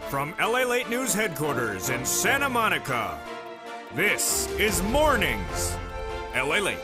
From LALATE News headquarters in Santa Monica, this is Mornings LALATE.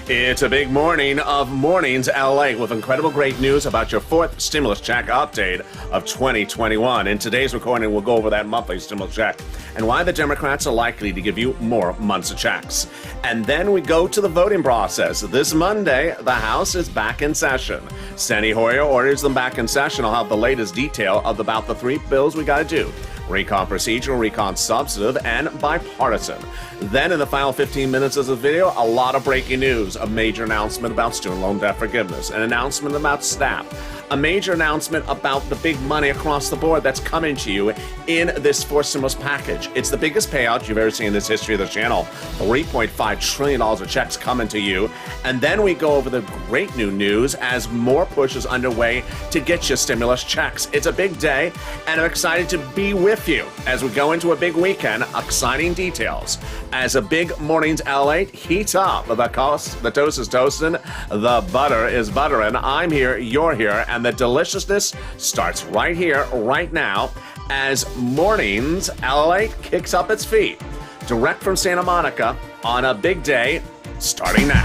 It's a big morning of Mornings LA with incredible great news about your fourth stimulus check update of 2021. In today's recording, we'll go over that monthly stimulus check and why the Democrats are likely to give you more months of checks. And then we go to the voting process. This Monday, the House is back in session. Steny Hoyer orders them back in session. I'll have the latest detail of about the three bills we got to do. Recon procedural, recon substantive, and bipartisan. Then in the final 15 minutes of the video, a lot of breaking news. A major announcement about student loan debt forgiveness. An announcement about SNAP. A major announcement about the big money across the board that's coming to you in this fourth stimulus package. It's the biggest payout you've ever seen in this history of the channel. $3.5 trillion of checks coming to you. And then we go over the great new news as more push is underway to get you stimulus checks. It's a big day, and I'm excited to be with you as we go into a big weekend. Exciting details. As a big Mornings LA heats up, the toast is toasting, the butter is buttering. I'm here, you're here, and the deliciousness starts right here, right now, as Mornings LA kicks up its feet. Direct from Santa Monica on a big day, starting now.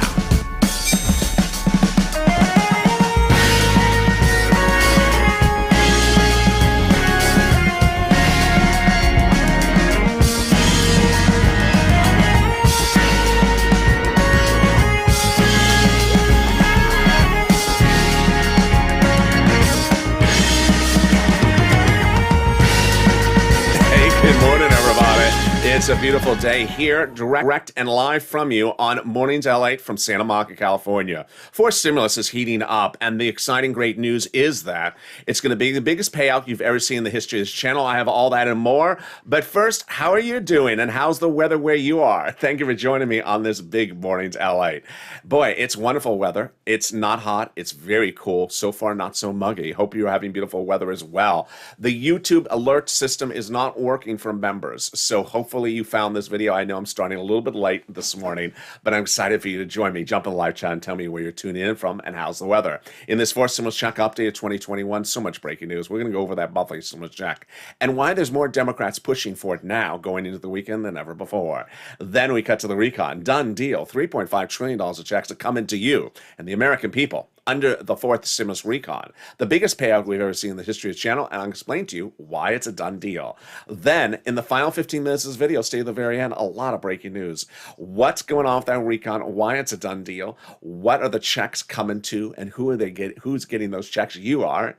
Good morning, everybody. It's a beautiful day here, direct and live from you on Mornings LA from Santa Monica, California. Fourth stimulus is heating up, and the exciting great news is that it's going to be the biggest payout you've ever seen in the history of this channel. I have all that and more. But first, how are you doing, and how's the weather where you are? Thank you for joining me on this big Mornings LA. Boy, it's wonderful weather. It's not hot. It's very cool. So far, not so muggy. Hope you're having beautiful weather as well. The YouTube alert system is not working for members, so hopefully you found this video. I know I'm starting a little bit late this morning, but I'm excited for you to join me. Jump in the live chat and tell me where you're tuning in from and how's the weather. In this fourth stimulus check update of 2021, so much breaking news. We're going to go over that monthly stimulus check and why there's more Democrats pushing for it now going into the weekend than ever before. Then we cut to the recon. Done deal. $3.5 trillion of checks are coming to you and the American people under the fourth stimulus recon. The biggest payout we've ever seen in the history of the channel, and I'll explain to you why it's a done deal. Then, in the final 15 minutes of this video, stay to the very end, a lot of breaking news. What's going on with that recon, why it's a done deal, what are the checks coming to, and who's getting those checks? You are.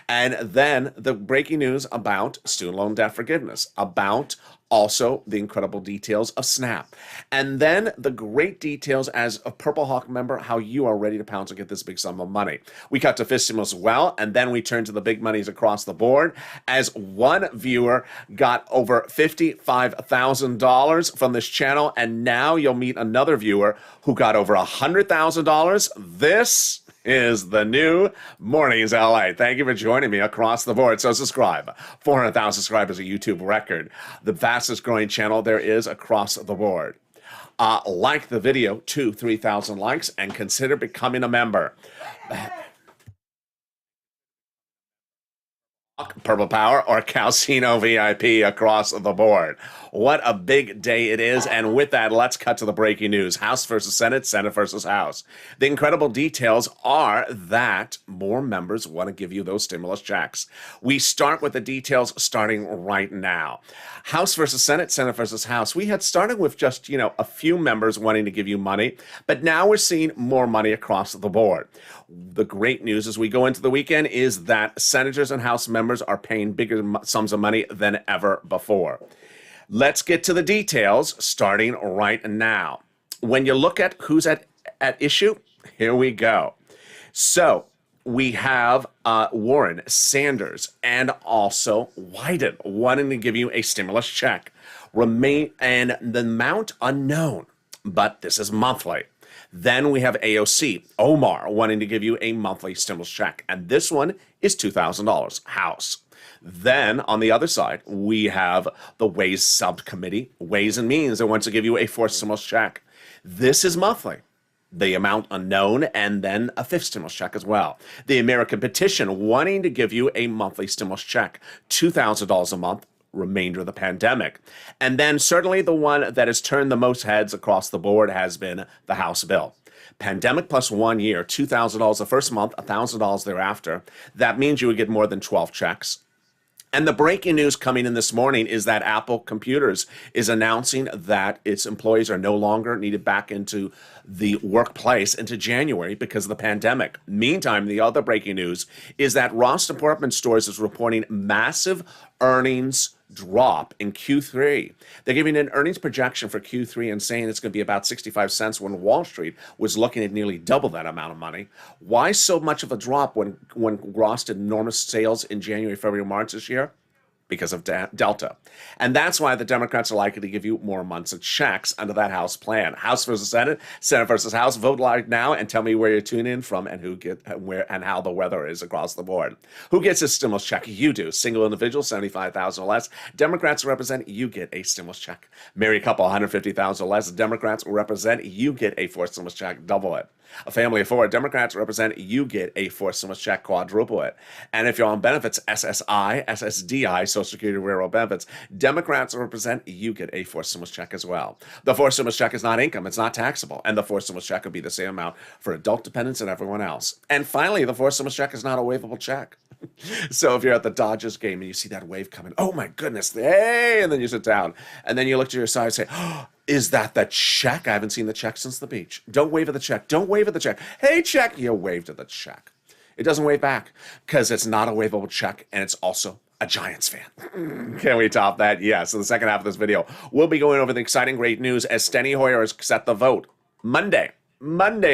And then the breaking news about student loan debt forgiveness, about also the incredible details of SNAP. And then the great details as a Purple Hawk member, how you are ready to pounce and get this big sum of money. We cut to fifth stimulus as well, and then we turn to the big monies across the board as one viewer got over $55,000 from this channel, and now you'll meet another viewer who got over $100,000. This is the new Mornings LA. Thank you for joining me across the board. So subscribe. 400,000 subscribers, a YouTube record. The fastest growing channel there is across the board. Like the video, 3,000 likes, and consider becoming a member. Purple Power or Calcino VIP across the board. What a big day it is. And with that, let's cut to the breaking news. House versus Senate, Senate versus House. The incredible details are that more members want to give you those stimulus checks. We start with the details starting right now. House versus Senate, Senate versus House. We had started with just, a few members wanting to give you money, but now we're seeing more money across the board. The great news as we go into the weekend is that senators and House members are paying bigger sums of money than ever before. Let's get to the details starting right now. When you look at who's at issue, here we go. So we have Warren, Sanders, and also Wyden wanting to give you a stimulus check. And the amount unknown, but this is monthly. Then we have AOC, Omar, wanting to give you a monthly stimulus check. And this one is $2,000, House. Then on the other side, we have the Ways Subcommittee, Ways and Means, that wants to give you a fourth stimulus check. This is monthly. the amount unknown, and then a fifth stimulus check as well. The American petition wanting to give you a monthly stimulus check, $2,000 a month, remainder of the pandemic. And then certainly the one that has turned the most heads across the board has been the House bill. Pandemic plus 1 year, $2,000 the first month, $1,000 thereafter. That means you would get more than 12 checks. And the breaking news coming in this morning is that Apple Computers is announcing that its employees are no longer needed back into the workplace into January because of the pandemic. Meantime, the other breaking news is that Ross Department Stores is reporting massive earnings drop in Q3. They're giving an earnings projection for Q3 and saying it's going to be about 65 cents when Wall Street was looking at nearly double that amount of money. Why so much of a drop when Ross did enormous sales in January, February, March this year? Because of Delta. And that's why the Democrats are likely to give you more months of checks under that House plan. House versus Senate, Senate versus House. Vote live now and tell me where you're tuning in from and where and how the weather is across the board. Who gets a stimulus check? You do. Single individual, 75,000 or less. Democrats represent, you get a stimulus check. Married couple, 150,000 or less. Democrats represent, you get a fourth stimulus check. Double it. A family of four, Democrats represent, you get a fourth stimulus check, quadruple it. And if you're on benefits, SSI, SSDI, Social Security Railroad benefits, Democrats represent, you get a fourth stimulus check as well. The fourth stimulus check is not income, it's not taxable. And the fourth stimulus check would be the same amount for adult dependents and everyone else. And finally, the fourth stimulus check is not a waivable check. So if you're at the Dodgers game and you see that wave coming, oh my goodness, hey, and then you sit down and then you look to your side and say, oh, is that the check? I haven't seen the check since the beach. Don't wave at the check. Don't wave at the check. Hey, check. You waved at the check. It doesn't wave back because it's not a waivable check and it's also a Giants fan. Can we top that? Yeah. So the second half of this video, we'll be going over the exciting great news as Steny Hoyer has set the vote Monday,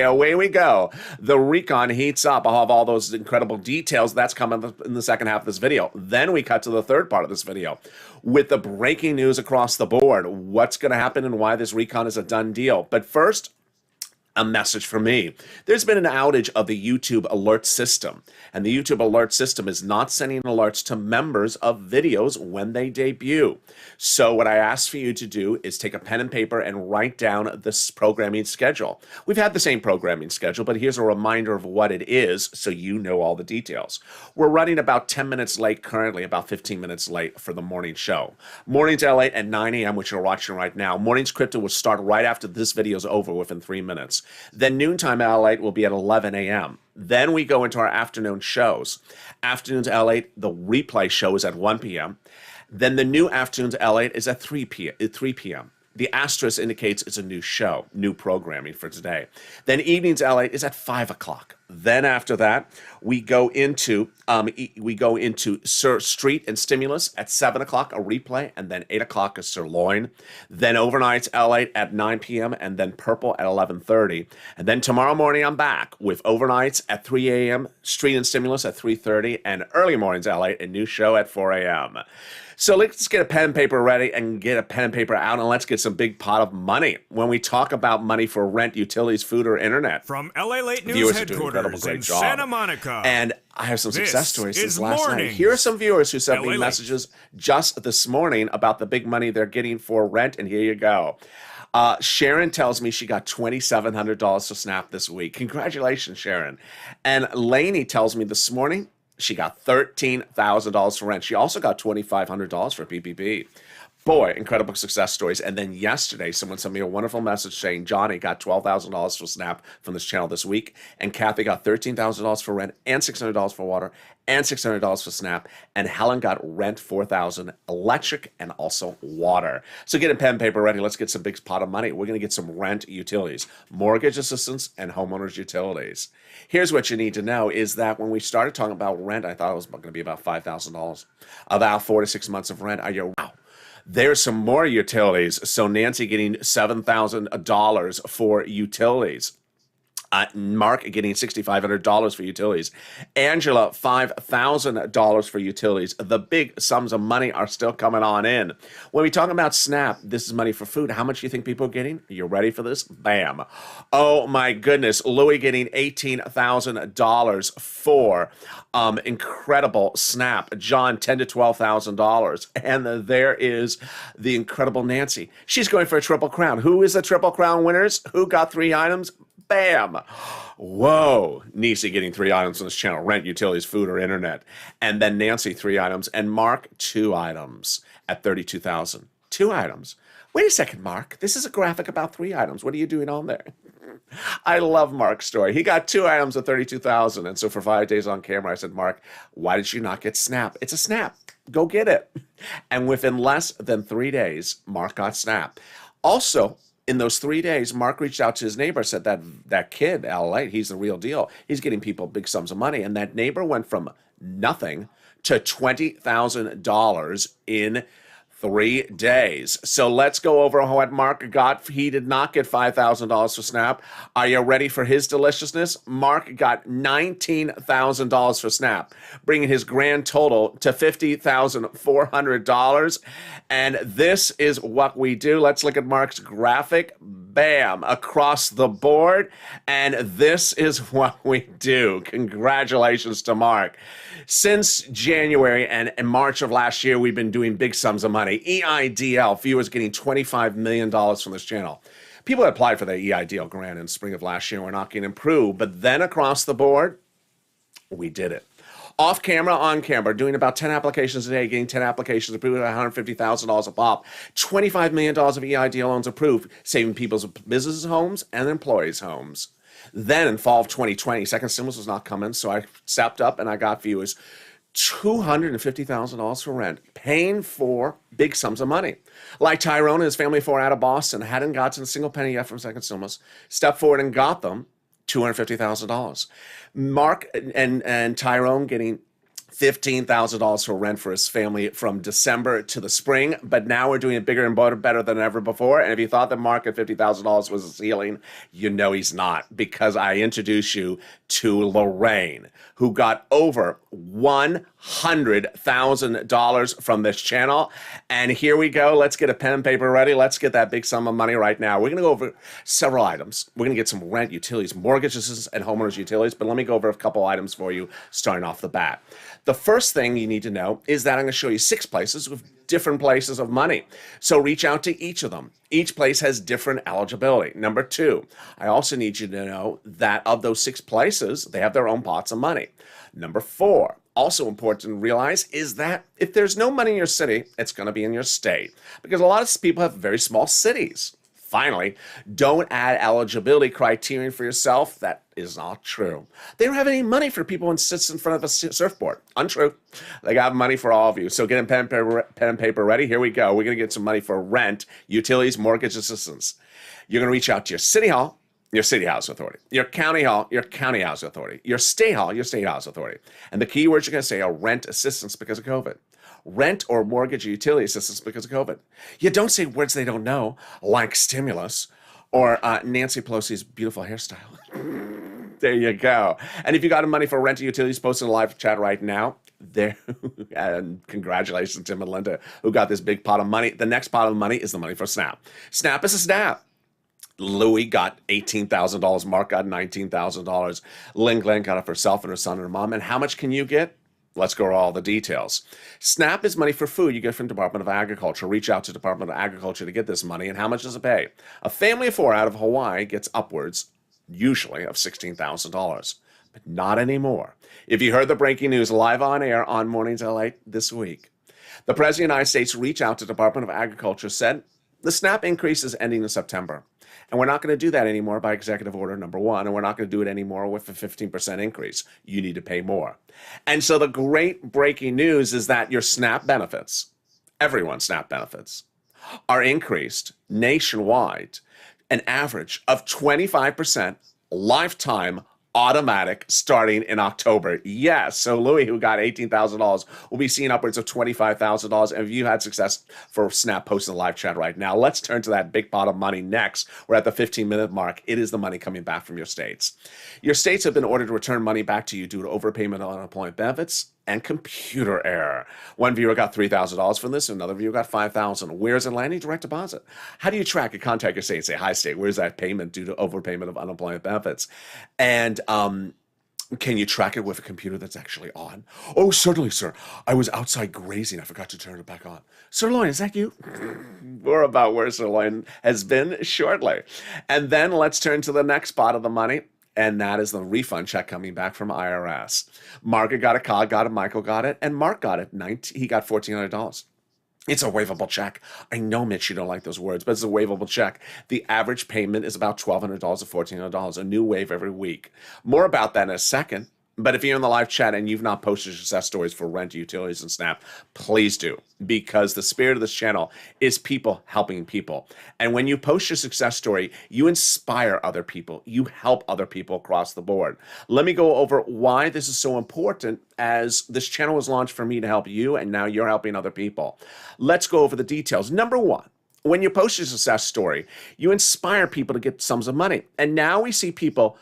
away we go. The recon heats up. I'll have all those incredible details. That's coming in the second half of this video. Then we cut to the third part of this video with the breaking news across the board. What's going to happen and why this recon is a done deal. But first, a message from me. There's been an outage of the YouTube alert system, and the YouTube alert system is not sending alerts to members of videos when they debut. So what I ask for you to do is take a pen and paper and write down this programming schedule. We've had the same programming schedule, but here's a reminder of what it is so you know all the details. We're running about 10 minutes late currently, about 15 minutes late for the morning show. Mornings LALATE at 9 a.m., which you're watching right now. Mornings Crypto will start right after this video is over within 3 minutes. Then noontime LALATE will be at 11 a.m. Then we go into our afternoon shows. Afternoons LALATE, the replay show is at 1 p.m. Then the new Afternoons LALATE is at 3 p.m. The asterisk indicates it's a new show, new programming for today. Then Evenings LALATE is at 5 o'clock. Then after that, we go into Sir Street and Stimulus at 7 o'clock, a replay, and then 8 o'clock is Sirloin. Then Overnights LALATE at 9 p.m. and then Purple at 11:30. And then tomorrow morning I'm back with Overnights at 3 a.m., Street and Stimulus at 3:30, and Early Mornings LALATE, a new show at 4 a.m. So let's get a pen and paper ready and get a pen and paper out, and let's get some big pot of money when we talk about money for rent, utilities, food, or internet. From LALATE News Headquarters in Santa Monica. And I have some success stories since last night. Mornings. Here are some viewers who sent me LALATE. messages just this morning about the big money they're getting for rent, and here you go. Sharon tells me she got $2,700 for SNAP this week. Congratulations, Sharon. And Lainey tells me this morning she got $13,000 for rent. She also got $2,500 for PPP. Boy, incredible success stories. And then yesterday, someone sent me a wonderful message saying Johnny got $12,000 for SNAP from this channel this week, and Kathy got $13,000 for rent and $600 for water and $600 for SNAP, and Helen got rent, $4,000, electric, and also water. So get a pen and paper ready. Let's get some big pot of money. We're going to get some rent utilities, mortgage assistance, and homeowners utilities. Here's what you need to know is that when we started talking about rent, I thought it was going to be about $5,000. About 4 to 6 months of rent. Wow. There's some more utilities. So Nancy getting $7,000 for utilities. Mark getting $6,500 for utilities. Angela, $5,000 for utilities. The big sums of money are still coming on in. When we talk about SNAP, this is money for food. How much do you think people are getting? Are you ready for this? Bam. Oh my goodness. Louis getting $18,000 for incredible SNAP. John, $10,000 to $12,000. And there is the incredible Nancy. She's going for a Triple Crown. Who is the Triple Crown winners? Who got 3 items? Bam! Whoa! Nisi getting 3 items on this channel: rent, utilities, food, or internet. And then Nancy, 3 items, and Mark, 2 items at 32,000. 2 items. Wait a second, Mark. This is a graphic about 3 items. What are you doing on there? I love Mark's story. He got 2 items at 32,000. And so for 5 days on camera, I said, Mark, why did you not get Snap? It's a Snap. Go get it. And within less than 3 days, Mark got Snap. Also, in those 3 days, Mark reached out to his neighbor, said that kid, LALATE, he's the real deal. He's getting people big sums of money. And that neighbor went from nothing to $20,000 in 3 days. So let's go over what Mark got. He did not get $5,000 for Snap. Are you ready for his deliciousness? Mark got $19,000 for Snap, bringing his grand total to $50,400. And this is what we do. Let's look at Mark's graphic. Bam, across the board. And this is what we do. Congratulations to Mark. Since January and March of last year, we've been doing big sums of money. EIDL, viewers getting $25 million from this channel. People had applied for the EIDL grant in spring of last year and were not getting approved. But then across the board, we did it. Off camera, on camera, doing about 10 applications a day, getting 10 applications approved at $150,000 a pop. $25 million of EIDL loans approved, saving people's businesses' homes and employees' homes. Then in fall of 2020, second stimulus was not coming, so I stepped up and I got viewers $250,000 for rent, paying for big sums of money. Like Tyrone and his family of 4 out of Boston hadn't gotten a single penny yet from second stimulus, stepped forward and got them $250,000. Mark and Tyrone getting $15,000 for rent for his family from December to the spring, but now we're doing it bigger and better than ever before. And if you thought that Mark at $50,000 was a ceiling, you know he's not, because I introduce you to Lorraine, who got over $100,000 from this channel. And here we go. Let's get a pen and paper ready. Let's get that big sum of money right now. We're going to go over several items. We're going to get some rent, utilities, mortgage assistance, and homeowners utilities. But let me go over a couple items for you starting off the bat. The first thing you need to know is that I'm going to show you 6 places with different places of money. So reach out to each of them. Each place has different eligibility. Number 2, I also need you to know that of those 6 places, they have their own pots of money. Number 4, also important to realize, is that if there's no money in your city, it's going to be in your state, because a lot of people have very small cities. Finally, don't add eligibility criterion for yourself. That is not true. They don't have any money for people who sit in front of a surfboard. Untrue. They got money for all of you. So get pen and paper ready. Here we go. We're going to get some money for rent, utilities, mortgage assistance. You're going to reach out to your city hall, your city housing authority, your county hall, your county housing authority, your state hall, your state housing authority. And the key words you're going to say are rent assistance because of COVID. Rent or mortgage or utility assistance because of COVID. You don't say words they don't know, like stimulus or Nancy Pelosi's beautiful hairstyle. There you go. And if you got money for rent or utilities, post in the live chat right now. There, and congratulations to Tim and Linda, who got this big pot of money. The next pot of money is the money for Snap. Snap is a Snap. Louie got $18,000. Mark got $19,000. Lynn Glenn got it for herself and her son and her mom. And how much can you get? Let's go over all the details. SNAP is money for food you get from Department of Agriculture. Reach out to Department of Agriculture to get this money. And how much does it pay? A family of 4 out of Hawaii gets upwards, usually, of $16,000. But not anymore. If you heard the breaking news live on air on Mornings LA this week, the President of the United States reached out to Department of Agriculture, said the SNAP increase is ending in September. And we're not going to do that anymore by executive order number 1, and we're not going to do it anymore with a 15% increase. You need to pay more. And so the great breaking news is that your SNAP benefits, everyone's SNAP benefits, are increased nationwide, an average of 25% lifetime automatic starting in October. Yes, so Louis, who got $18,000, will be seeing upwards of $25,000. And if you had success for SNAP, post in the live chat right now. Let's turn to that big pot of money next. We're at the 15-minute mark. It is the money coming back from your states. Your states have been ordered to return money back to you due to overpayment on unemployment benefits and computer error. One viewer got $3,000 from this, another viewer got $5,000. Where's it landing? Direct deposit. How do you track it? Contact your state and say, hi, state, where's that payment due to overpayment of unemployment benefits? And Can you track it with a computer that's actually on? Oh, certainly, sir. I was outside grazing. I forgot to turn it back on. Sirloin, is that you? We're about where Sirloin has been shortly. And then let's turn to the next pot of the money, and that is the refund check coming back from IRS. Margaret got it, Cog got it, Michael got it, and Mark got it. He got $1,400. It's a waivable check. I know, Mitch, you don't like those words, but it's a waivable check. The average payment is about $1,200 or $1,400, a new wave every week. More about that in a second. But if you're in the live chat and you've not posted success stories for rent, utilities, and SNAP, please do, because the spirit of this channel is people helping people. And when you post your success story, you inspire other people. You help other people across the board. Let me go over why this is so important, as this channel was launched for me to help you, and now you're helping other people. Let's go over the details. Number one, when you post your success story, you inspire people to get sums of money. And now we see people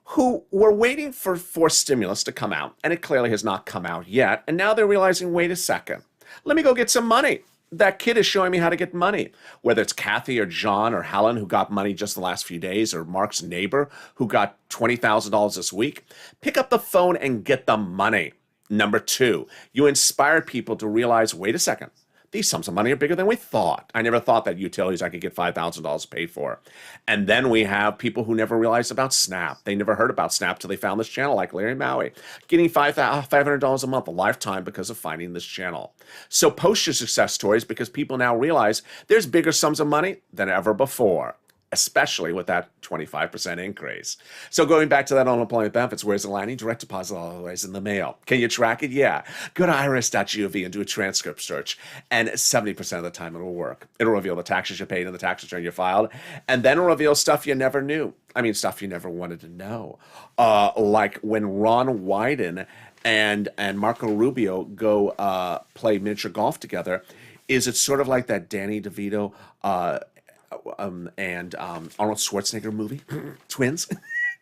who were waiting for stimulus to come out, and it clearly has not come out yet. And now they're realizing, wait a second, let me go get some money. That kid is showing me how to get money. Whether it's Kathy or John or Helen who got money just the last few days, or Mark's neighbor who got $20,000 this week, pick up the phone and get the money. Number two, you inspire people to realize, wait a second, these sums of money are bigger than we thought. I never thought that utilities I could get $5,000 paid for. And then we have people who never realized about SNAP. They never heard about SNAP till they found this channel, like Larry Maui, getting $500 a month, a lifetime, because of finding this channel. So post your success stories, because people now realize there's bigger sums of money than ever before, especially with that 25% increase. So going back to that unemployment benefits, where's the landing? Direct deposit always in the mail. Can you track it? Yeah. Go to irs.gov and do a transcript search, and 70% of the time it'll work. It'll reveal the taxes you paid and the tax return you filed, and then it'll reveal stuff you never knew. I mean, stuff you never wanted to know. Like when Ron Wyden and Marco Rubio go play miniature golf together, is it sort of like that Danny DeVito and Arnold Schwarzenegger movie, Twins?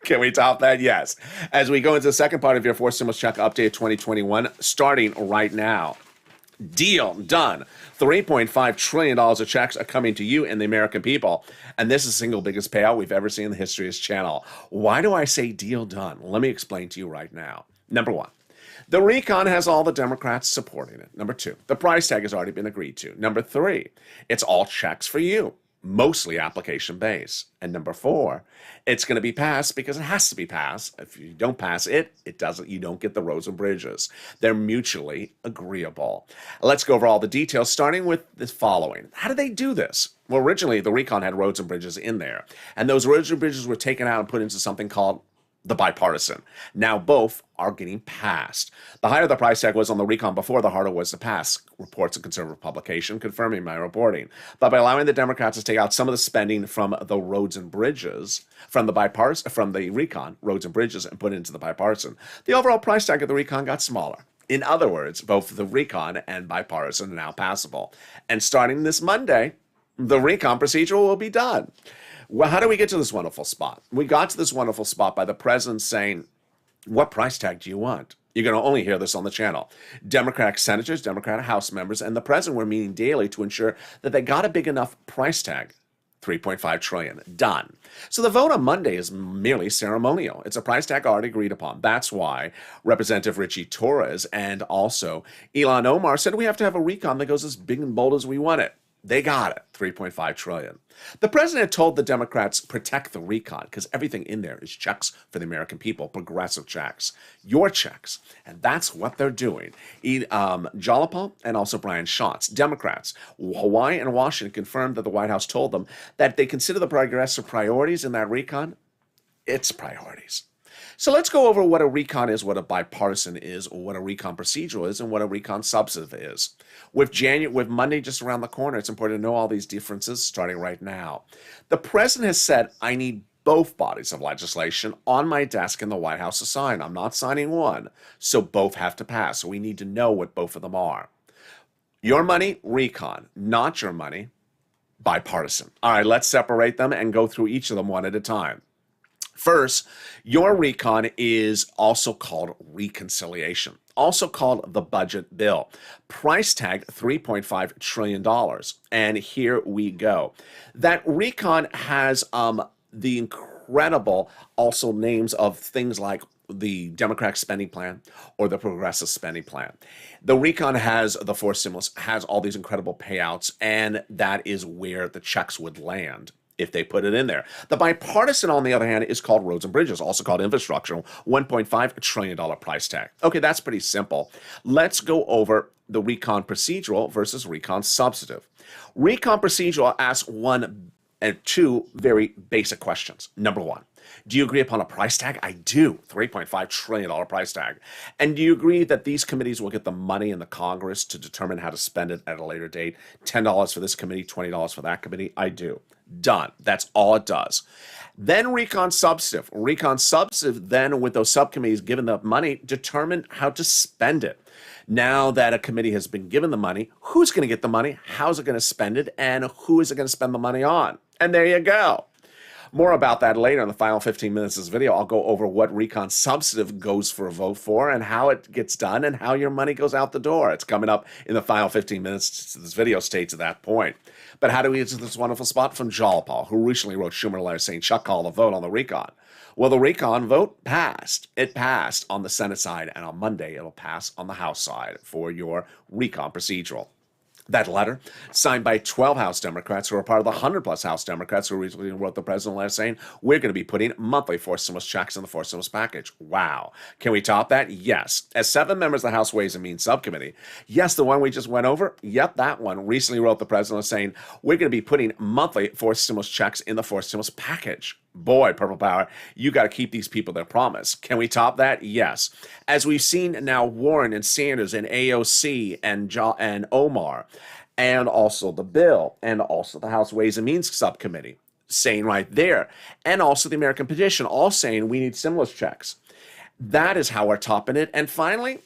Can we top that? Yes. As we go into the second part of your Forced Stimulus Check Update 2021, starting right now. Deal done. $3.5 trillion of checks are coming to you and the American people. And this is the single biggest payout we've ever seen in the history of this channel. Why do I say deal done? Let me explain to you right now. Number one, the recon has all the Democrats supporting it. Number two, the price tag has already been agreed to. Number three, it's all checks for you, mostly application based. And number four, it's going to be passed because it has to be passed. If you don't pass it, you don't get the roads and bridges. They're mutually agreeable. Let's go over all the details, starting with the following. How did they do this? Well, originally the recon had roads and bridges in there, and those roads and bridges were taken out and put into something called the bipartisan. Now both are getting passed. The higher the price tag was on the recon before, the harder it was to pass, reports a conservative publication confirming my reporting. But by allowing the Democrats to take out some of the spending from the roads and bridges, from the recon, roads and bridges, and put it into the bipartisan, the overall price tag of the recon got smaller. In other words, both the recon and bipartisan are now passable. And starting this Monday, the recon procedure will be done. Well, how do we get to this wonderful spot? We got to this wonderful spot by the president saying, what price tag do you want? You're going to only hear this on the channel. Democratic senators, Democratic House members, and the president were meeting daily to ensure that they got a big enough price tag. $3.5 trillion. Done. So the vote on Monday is merely ceremonial. It's a price tag already agreed upon. That's why Representative Richie Torres and also Ilhan Omar said we have to have a recon that goes as big and bold as we want it. They got it, $3.5 trillion. The president told the Democrats, protect the recon, because everything in there is checks for the American people, progressive checks, your checks. And that's what they're doing. Jalapa and also Brian Schatz, Democrats, Hawaii and Washington confirmed that the White House told them that they consider the progressive priorities in that recon, its priorities. So let's go over what a recon is, what a bipartisan is, or what a recon procedural is, and what a recon substantive is. With Monday just around the corner, it's important to know all these differences starting right now. The president has said, I need both bodies of legislation on my desk in the White House to sign. I'm not signing one, so both have to pass. So we need to know what both of them are. Your money, recon. Not your money, bipartisan. All right, let's separate them and go through each of them one at a time. First, your recon is also called reconciliation, also called the budget bill. Price tag $3.5 trillion. And here we go. That recon has the incredible also names of things like the Democratic spending plan or the progressive spending plan. The recon has the forced stimulus, has all these incredible payouts, and that is where the checks would land if they put it in there. The bipartisan, on the other hand, is called roads and bridges, also called infrastructure, $1.5 trillion price tag. Okay, that's pretty simple. Let's go over the recon procedural versus recon substantive. Recon procedural asks one and two very basic questions. Number one, do you agree upon a price tag? I do. $3.5 trillion price tag. And do you agree that these committees will get the money in the Congress to determine how to spend it at a later date? $10 for this committee, $20 for that committee? I do. Done. That's all it does. Then recon substantive. Recon substantive, then with those subcommittees given the money, determine how to spend it. Now that a committee has been given the money, who's going to get the money? How's it going to spend it? And who is it going to spend the money on? And there you go. More about that later in the final 15 minutes of this video. I'll go over what recon substantive goes for a vote for and how it gets done and how your money goes out the door. It's coming up in the final 15 minutes. This video stays at that point. But how do we get to this wonderful spot? From Jalpal, who recently wrote Schumer a letter saying, Chuck, call the vote on the recon. Well, the recon vote passed. It passed on the Senate side, and on Monday it'll pass on the House side for your recon procedural. That letter, signed by 12 House Democrats who are part of the 100-plus House Democrats who recently wrote the president a letter saying, we're going to be putting monthly forced stimulus checks in the forced stimulus package. Wow. Can we top that? Yes. As 7 members of the House Ways and Means Subcommittee, yes, the one we just went over, yep, that one recently wrote the president saying, we're going to be putting monthly forced stimulus checks in the forced stimulus package. Boy, Purple Power, you got to keep these people their promise. Can we top that? Yes. As we've seen now, Warren and Sanders and AOC and Omar, and also the bill, and also the House Ways and Means Subcommittee, saying right there, and also the American Petition, all saying we need stimulus checks. That is how we're topping it. And finally,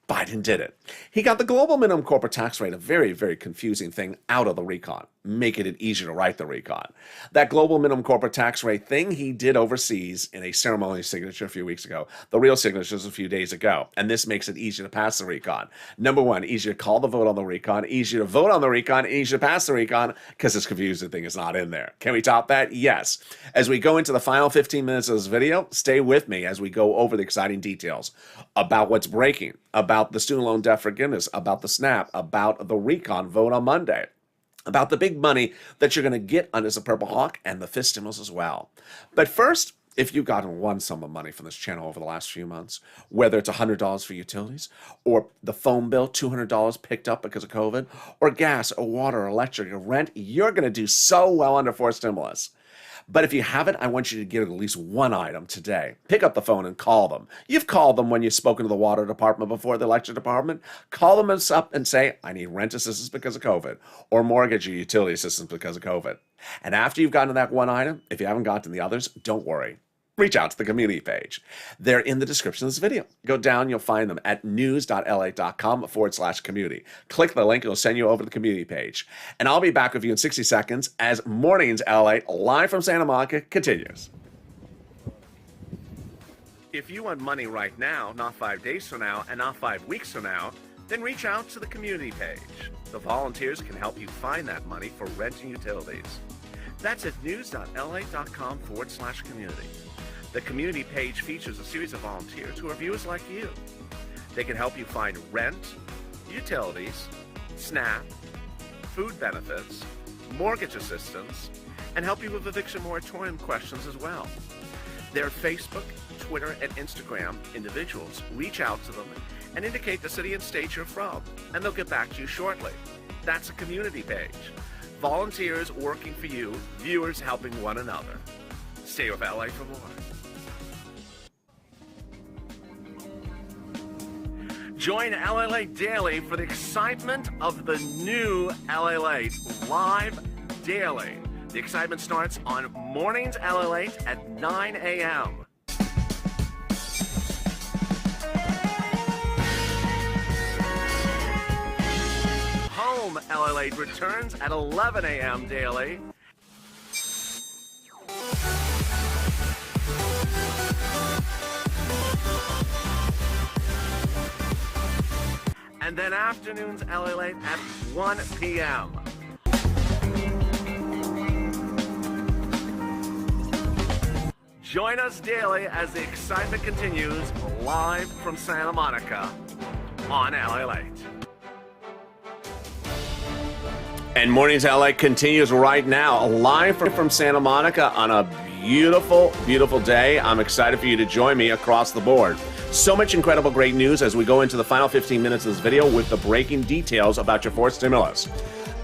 Biden did it. He got the global minimum corporate tax rate, a very, very confusing thing, out of the recon, making it easier to write the recon. That global minimum corporate tax rate thing he did overseas in a ceremonial signature a few weeks ago. The real signature was a few days ago, and this makes it easier to pass the recon. Number one, easier to call the vote on the recon, easier to vote on the recon, easier to pass the recon, because this confusing thing is not in there. Can we top that? Yes. As we go into the final 15 minutes of this video, stay with me as we go over the exciting details about what's breaking, about the student loan debt forgiveness, about the SNAP, about the recon vote on Monday, about the big money that you're going to get under the Purple Hawk and the fifth stimulus as well. But first, if you've gotten one sum of money from this channel over the last few months, whether it's $100 for utilities, or the phone bill, $200 picked up because of COVID, or gas, or water, or electric, or rent, you're going to do so well under forced stimulus. But if you haven't, I want you to get at least one item today. Pick up the phone and call them. You've called them when you've spoken to the water department before, the electric department. Call them up and say, I need rent assistance because of COVID, or mortgage or utility assistance because of COVID. And after you've gotten to that one item, if you haven't gotten the others, don't worry. Reach out to the community page. They're in the description of this video. Go down, you'll find them at news.la.com/community. Click the link, it'll send you over to the community page. And I'll be back with you in 60 seconds as Mornings LA, live from Santa Monica, continues. If you want money right now, not 5 days from now, and not 5 weeks from now, then reach out to the community page. The volunteers can help you find that money for rent and utilities. That's at news.la.com/community. The community page features a series of volunteers who are viewers like you. They can help you find rent, utilities, SNAP, food benefits, mortgage assistance, and help you with eviction moratorium questions as well. Their Facebook, Twitter, and Instagram individuals reach out to them and indicate the city and state you're from, and they'll get back to you shortly. That's a community page. Volunteers working for you, viewers helping one another. Stay with LA for more. Join LALATE Daily for the excitement of the new LALATE live daily. The excitement starts on Mornings LALATE at 9 a.m. Home LALATE returns at 11 a.m. daily. And then afternoons LALATE at 1 p.m. Join us daily as the excitement continues live from Santa Monica on LALATE. And Mornings LA continues right now, live from Santa Monica on a beautiful, beautiful day. I'm excited for you to join me across the board. So much incredible great news as we go into the final 15 minutes of this video with the breaking details about your fourth stimulus.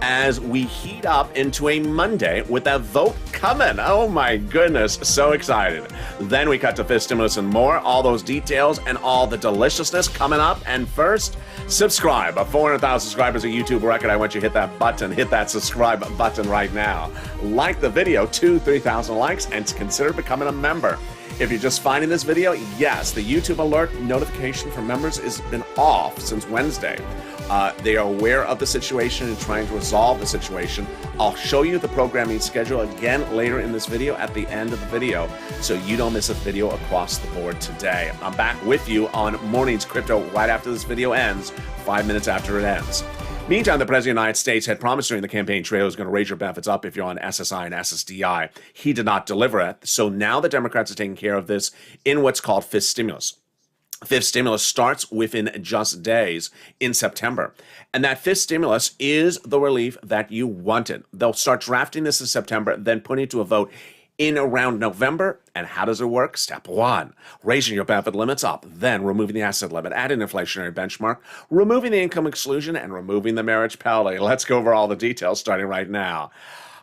As we heat up into a Monday with that vote coming. Oh my goodness, so excited. Then we cut to fifth stimulus and more, all those details and all the deliciousness coming up. And first, subscribe. 400,000 subscribers, a YouTube record. I want you to hit that button, hit that subscribe button right now. Like the video, 3,000 likes, and consider becoming a member. If you're just finding this video, yes, the YouTube alert notification for members has been off since Wednesday. They are aware of the situation and trying to resolve the situation. I'll show you the programming schedule again later in this video at the end of the video so you don't miss a video across the board today. I'm back with you on Mornings Crypto right after this video ends, 5 minutes after it ends. Meantime, the President of the United States had promised during the campaign trail he was going to raise your benefits up if you're on SSI and SSDI. He did not deliver it. So now the Democrats are taking care of this in what's called fifth stimulus. Fifth stimulus starts within just days in September. And that fifth stimulus is the relief that you wanted. They'll start drafting this in September, then putting it to a vote in around November. And how does it work? Step one, raising your benefit limits up, then removing the asset limit, adding an inflationary benchmark, removing the income exclusion, and removing the marriage penalty. Let's go over all the details starting right now.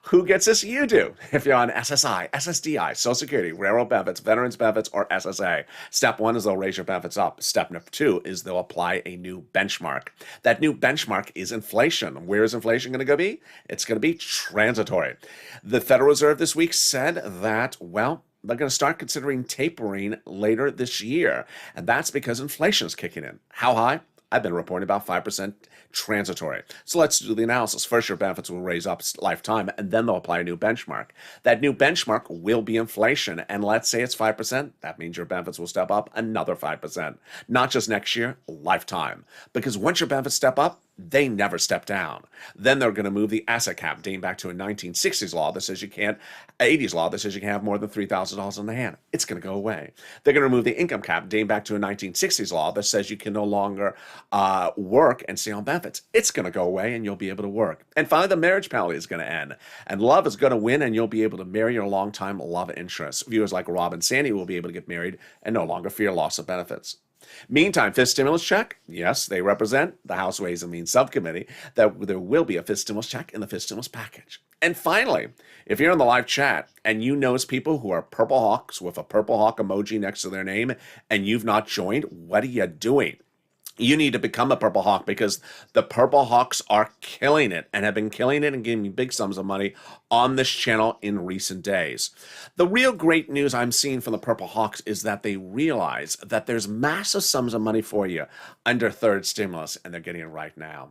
Who gets this? You do. If you're on SSI, SSDI, Social Security, Railroad Benefits, Veterans Benefits, or SSA. Step one is they'll raise your benefits up. Step number two is they'll apply a new benchmark. That new benchmark is inflation. Where is inflation going to be? It's going to be transitory. The Federal Reserve this week said that, well, they're going to start considering tapering later this year. And that's because inflation is kicking in. How high? I've been reporting about 5% transitory. So let's do the analysis. First, your benefits will raise up lifetime, and then they'll apply a new benchmark. That new benchmark will be inflation, and let's say it's 5%. That means your benefits will step up another 5%. Not just next year, lifetime. Because once your benefits step up, they never step down. Then they're going to move the asset cap, dating back to a 1960s law that says you can't, 80s law that says you can have more than $3,000 in the hand. It's going to go away. They're going to remove the income cap, dating back to a 1960s law that says you can no longer work and stay on benefits. It's going to go away and you'll be able to work. And finally, the marriage penalty is going to end. And love is going to win and you'll be able to marry your longtime love interest. Viewers like Rob and Sandy will be able to get married and no longer fear loss of benefits. Meantime, fifth stimulus check. Yes, they represent the House Ways and Means Subcommittee that there will be a fifth stimulus check in the fifth stimulus package. And finally, if you're in the live chat and you notice people who are Purple Hawks with a Purple Hawk emoji next to their name and you've not joined, what are you doing? You need to become a Purple Hawk because the Purple Hawks are killing it and have been killing it and giving me big sums of money on this channel in recent days. The real great news I'm seeing from the Purple Hawks is that they realize that there's massive sums of money for you under third stimulus, and they're getting it right now.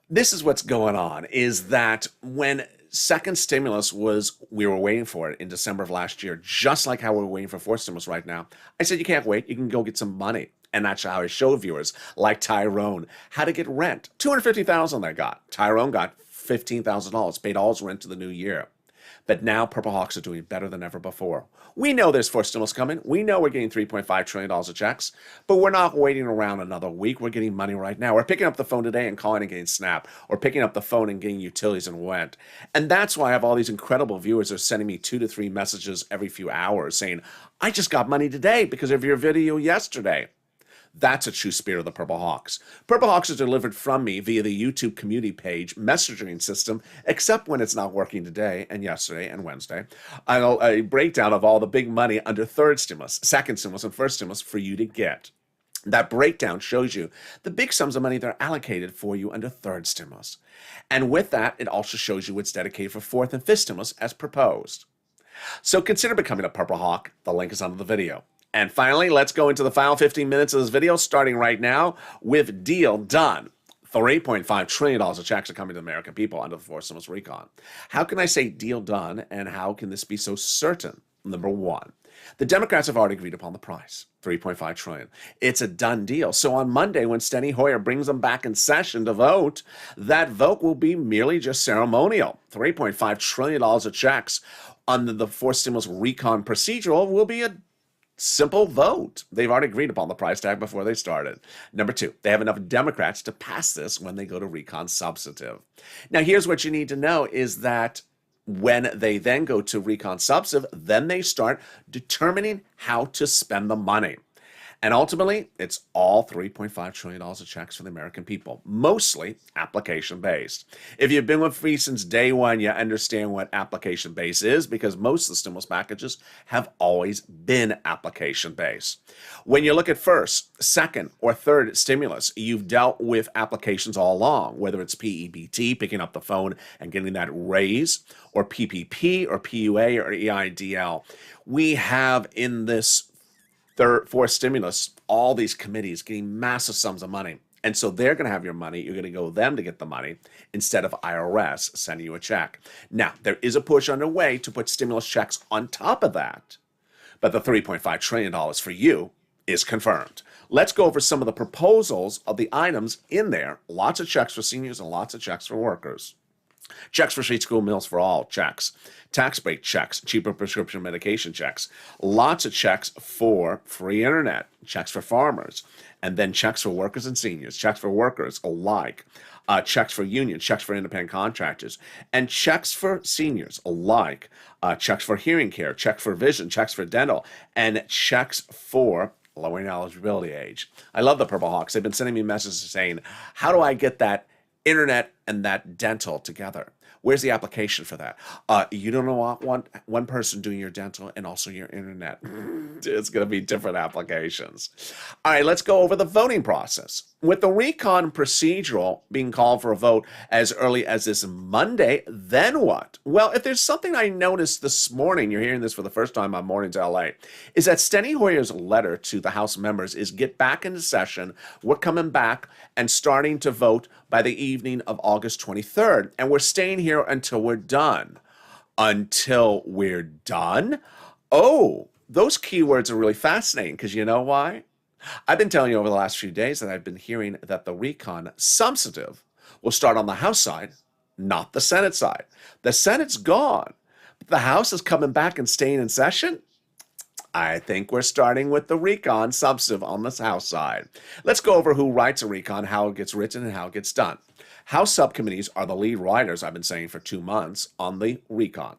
This is what's going on, is that when second stimulus we were waiting for it in December of last year, just like how we're waiting for fourth stimulus right now, I said, you can't wait, you can go get some money. And that's how I show viewers like Tyrone how to get rent. $250,000 they got. Tyrone got $15,000, paid all his rent to the new year. But now Purple Hawks are doing better than ever before. We know there's fourth stimulus coming. We know we're getting $3.5 trillion of checks, but we're not waiting around another week. We're getting money right now. We're picking up the phone today and calling and getting Snap, or picking up the phone and getting utilities and rent. And that's why I have all these incredible viewers who are sending me 2 to 3 messages every few hours saying, I just got money today because of your video yesterday. That's a true spirit of the Purple Hawks. Purple Hawks are delivered from me via the YouTube community page messaging system, except when it's not working today and yesterday and Wednesday. A breakdown of all the big money under third stimulus, second stimulus, and first stimulus for you to get. That breakdown shows you the big sums of money that are allocated for you under third stimulus. And with that, it also shows you what's dedicated for fourth and fifth stimulus as proposed. So consider becoming a Purple Hawk. The link is under the video. And finally, let's go into the final 15 minutes of this video, starting right now with Deal Done. $3.5 trillion of checks are coming to the American people under the fourth stimulus recon. How can I say deal done, and how can this be so certain? Number one, the Democrats have already agreed upon the price, $3.5 trillion. It's a done deal. So on Monday, when Steny Hoyer brings them back in session to vote, that vote will be merely just ceremonial. $3.5 trillion of checks under the forced stimulus recon procedural will be a simple vote. They've already agreed upon the price tag before they started. Number two, they have enough Democrats to pass this when they go to recon substantive. Now, here's what you need to know is that when they then go to recon substantive, then they start determining how to spend the money. And ultimately, it's all $3.5 trillion of checks for the American people, mostly application-based. If you've been with me since day one, you understand what application-based is because most of the stimulus packages have always been application-based. When you look at first, second, or third stimulus, you've dealt with applications all along, whether it's PEBT, picking up the phone and getting that raise, or PPP, or PUA, or EIDL. We have in this fourth stimulus, all these committees getting massive sums of money. And so they're going to have your money. You're going to go with them to get the money instead of IRS sending you a check. Now, there is a push underway to put stimulus checks on top of that. But the $3.5 trillion for you is confirmed. Let's go over some of the proposals of the items in there. Lots of checks for seniors and lots of checks for workers. Checks for street school meals for all, checks. Tax break checks, cheaper prescription medication checks. Lots of checks for free internet, checks for farmers, and then checks for workers and seniors, checks for workers alike, checks for unions, checks for independent contractors, and checks for seniors alike, checks for hearing care, checks for vision, checks for dental, and checks for lowering eligibility age. I love the Purple Hawks. They've been sending me messages saying, how do I get that internet and that dental together? Where's the application for that? You don't want one person doing your dental and also your internet. It's going to be different applications. All right, let's go over the voting process. With the recon procedural being called for a vote as early as this Monday, then what? Well, if there's something I noticed this morning, you're hearing this for the first time on Mornings LA, is that Steny Hoyer's letter to the House members is get back into session. We're coming back and starting to vote by the evening of August 23rd. And we're staying here until we're done. Until we're done? Oh, those keywords are really fascinating because you know why? I've been telling you over the last few days that I've been hearing that the recon substantive will start on the House side, not the Senate side. The Senate's gone, but the House is coming back and staying in session. I think we're starting with the recon substantive on the House side. Let's go over who writes a recon, how it gets written, and how it gets done. House subcommittees are the lead writers, I've been saying for 2 months, on the recon.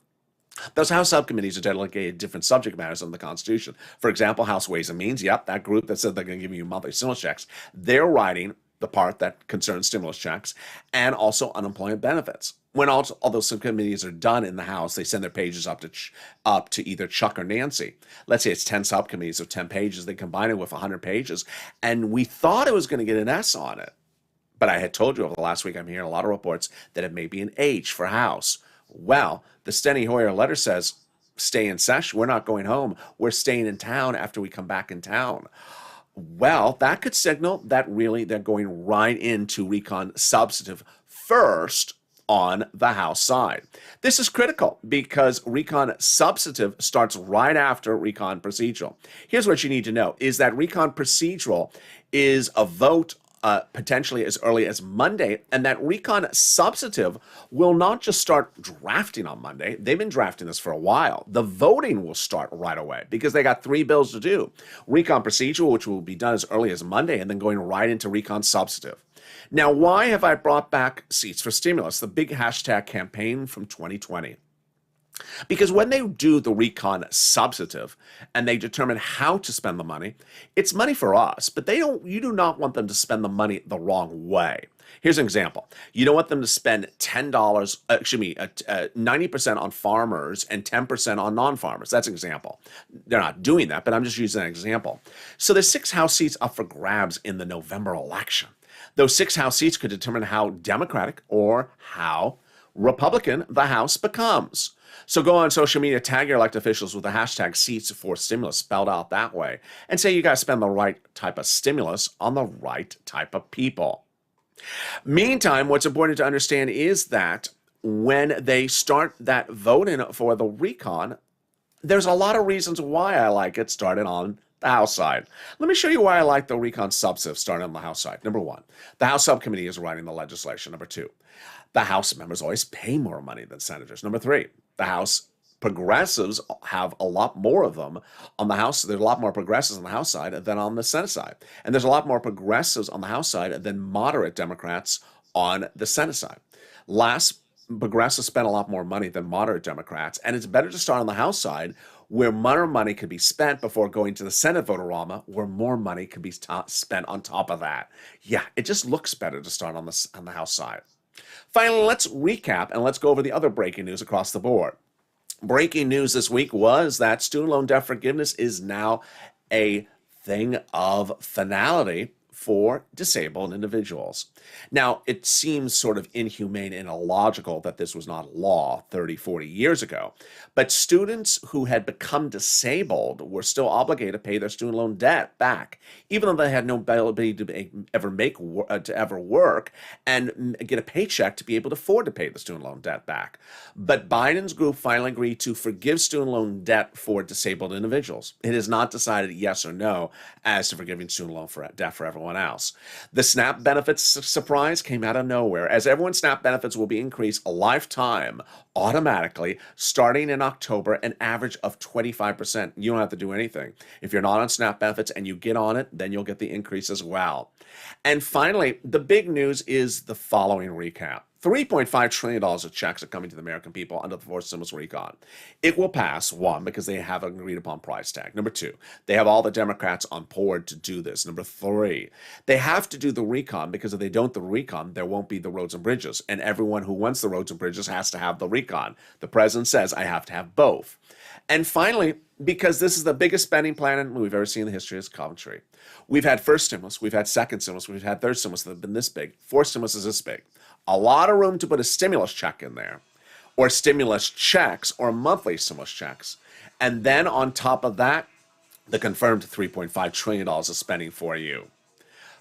Those House subcommittees are dedicated to different subject matters in the Constitution. For example, House Ways and Means, yep, that group that said they're going to give you monthly stimulus checks, they're writing the part that concerns stimulus checks and also unemployment benefits. When all those subcommittees are done in the House, they send their pages up to either Chuck or Nancy. Let's say it's 10 subcommittees of 10 pages. They combine it with 100 pages, and we thought it was going to get an S on it. But I had told you over the last week, I'm hearing a lot of reports that it may be an H for House. Well, the Steny Hoyer letter says, stay in session. We're not going home. We're staying in town after we come back in town. Well, that could signal that really they're going right into recon substantive first on the House side. This is critical because recon substantive starts right after recon procedural. Here's what you need to know is that recon procedural is a vote potentially as early as Monday, and that recon substantive will not just start drafting on Monday. They've been drafting this for a while. The voting will start right away because they got 3 bills to do. Recon procedural, which will be done as early as Monday, and then going right into recon substantive. Now, why have I brought back Seats for Stimulus, the big hashtag campaign from 2020? Because when they do the recon substantive and they determine how to spend the money, it's money for us, but you do not want them to spend the money the wrong way. Here's an example. You don't want them to spend $90% on farmers and 10% on non-farmers. That's an example. They're not doing that, but I'm just using an example. So there's 6 House seats up for grabs in the November election. Those 6 House seats could determine how Democratic or how Republican the House becomes. So go on social media, tag your elected officials with the hashtag Seats for Stimulus spelled out that way, and say you got to spend the right type of stimulus on the right type of people. Meantime, what's important to understand is that when they start that voting for the recon, there's a lot of reasons why I like it starting on the House side. Let me show you why I like the recon substantive starting on the House side. Number one, the House subcommittee is writing the legislation. Number two, the House members always pay more money than senators. Number three, the House progressives have a lot more of them on the House. There's a lot more progressives on the House side than on the Senate side. And there's a lot more progressives on the House side than moderate Democrats on the Senate side. Progressives spend a lot more money than moderate Democrats, and it's better to start on the House side where more money could be spent before going to the Senate vote-a-rama, where more money could be spent on top of that. Yeah, it just looks better to start on the House side. Finally, let's recap and let's go over the other breaking news across the board. Breaking news this week was that student loan debt forgiveness is now a thing of finality for disabled individuals. Now, it seems sort of inhumane and illogical that this was not law 30, 40 years ago, but students who had become disabled were still obligated to pay their student loan debt back, even though they had no ability to ever work and get a paycheck to be able to afford to pay the student loan debt back. But Biden's group finally agreed to forgive student loan debt for disabled individuals. It has not decided yes or no as to forgiving student loan debt for everyone else. The SNAP benefits surprise came out of nowhere, as everyone's SNAP benefits will be increased a lifetime automatically starting in October, an average of 25%. You don't have to do anything. If you're not on SNAP benefits and you get on it, then you'll get the increase as well. And finally, the big news is the following recap. $3.5 trillion of checks are coming to the American people under the fourth stimulus recon. It will pass, one, because they have an agreed upon price tag. Number two, they have all the Democrats on board to do this. Number three, they have to do the recon because if they don't the recon, there won't be the roads and bridges. And everyone who wants the roads and bridges has to have the recon. The president says, I have to have both. And finally, because this is the biggest spending plan we've ever seen in the history of this country. We've had first stimulus, we've had second stimulus, we've had third stimulus that have been this big. Fourth stimulus is this big. A lot of room to put a stimulus check in there, or stimulus checks, or monthly stimulus checks. And then on top of that, the confirmed $3.5 trillion of spending for you.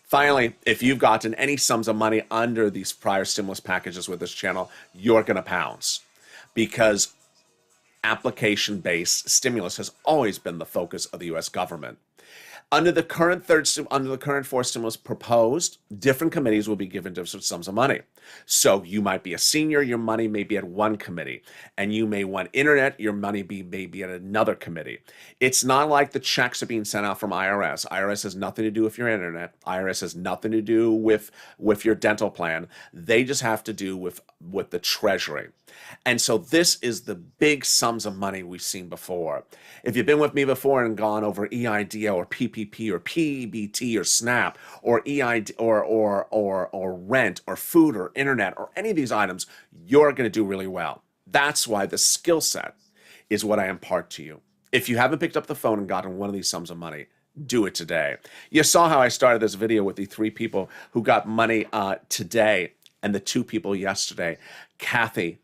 Finally, if you've gotten any sums of money under these prior stimulus packages with this channel, you're going to pounce, because application-based stimulus has always been the focus of the U.S. government. Under the current fourth stimulus proposed, different committees will be given different sums of money. So you might be a senior, your money may be at one committee, and you may want internet, your money may be at another committee. It's not like the checks are being sent out from IRS. IRS has nothing to do with your internet. IRS has nothing to do with your dental plan. They just have to do with the Treasury. And so this is the big sums of money we've seen before. If you've been with me before and gone over EIDL or PPP or PBT or SNAP or EID or rent or food or internet or any of these items, you're going to do really well. That's why the skill set is what I impart to you. If you haven't picked up the phone and gotten one of these sums of money, do it today. You saw how I started this video with the 3 people who got money today and the 2 people yesterday, Kathy,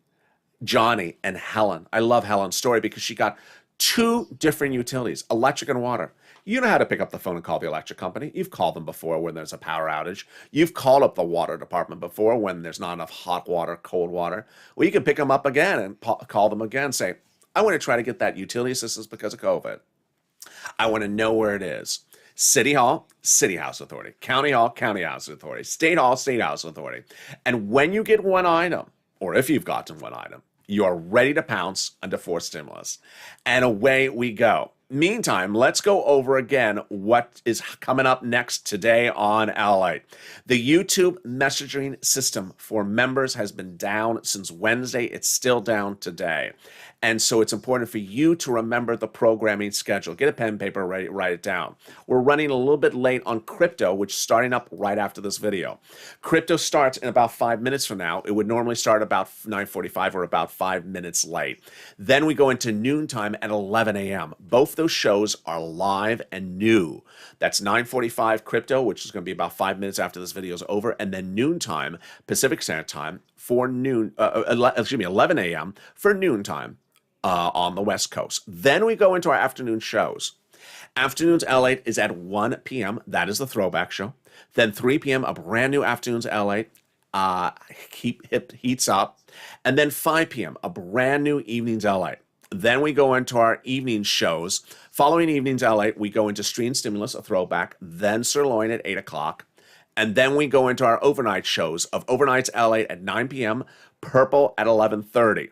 Johnny, and Helen. I love Helen's story because she got 2 different utilities, electric and water. You know how to pick up the phone and call the electric company. You've called them before when there's a power outage. You've called up the water department before when there's not enough hot water, cold water. Well, you can pick them up again and call them again, say, I want to try to get that utility assistance because of COVID. I want to know where it is. City Hall, City House Authority. County Hall, County House Authority. State Hall, State House Authority. And when you get one item, or if you've gotten one item, you are ready to pounce under fourth stimulus. And away we go. Meantime, let's go over again what is coming up next today on LALATE. The YouTube messaging system for members has been down since Wednesday. It's still down today. And so it's important for you to remember the programming schedule. Get a pen and paper, write it down. We're running a little bit late on crypto, which is starting up right after this video. Crypto starts in about 5 minutes from now. It would normally start about 9:45 or about 5 minutes late. Then we go into noontime at 11 a.m. Both those shows are live and new. That's 9:45 crypto, which is going to be about 5 minutes after this video is over, and then noontime Pacific Standard Time for 11 a.m. for noontime. On the West Coast. Then we go into our afternoon shows. Afternoons LALATE is at 1 p.m. That is the throwback show. Then 3 p.m. a brand new Afternoons LALATE heats up. And then 5 p.m. a brand new Evenings LALATE. Then we go into our evening shows. Following evenings LA, we go into Street and Stimulus, a throwback, then Sirloin at 8 o'clock. And then we go into our overnight shows of Overnights LA at 9 p.m., Purple at 11:30.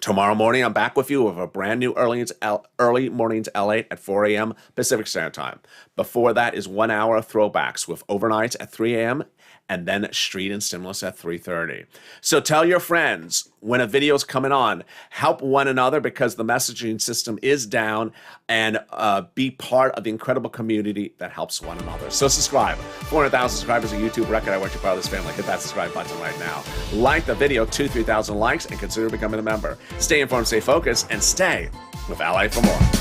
Tomorrow morning, I'm back with you with a brand new early mornings LA at 4 a.m. Pacific Standard Time. Before that is 1 hour of throwbacks with Overnights at 3 a.m. and then Street and Stimulus at 3:30. So tell your friends when a video's coming on. Help one another because the messaging system is down, and be part of the incredible community that helps one another. So subscribe. 400,000 subscribers, a YouTube record. I want you part of this family. Hit that subscribe button right now. Like the video, 2,000-3,000 likes, and consider becoming a member. Stay informed, stay focused, and stay with LA for more.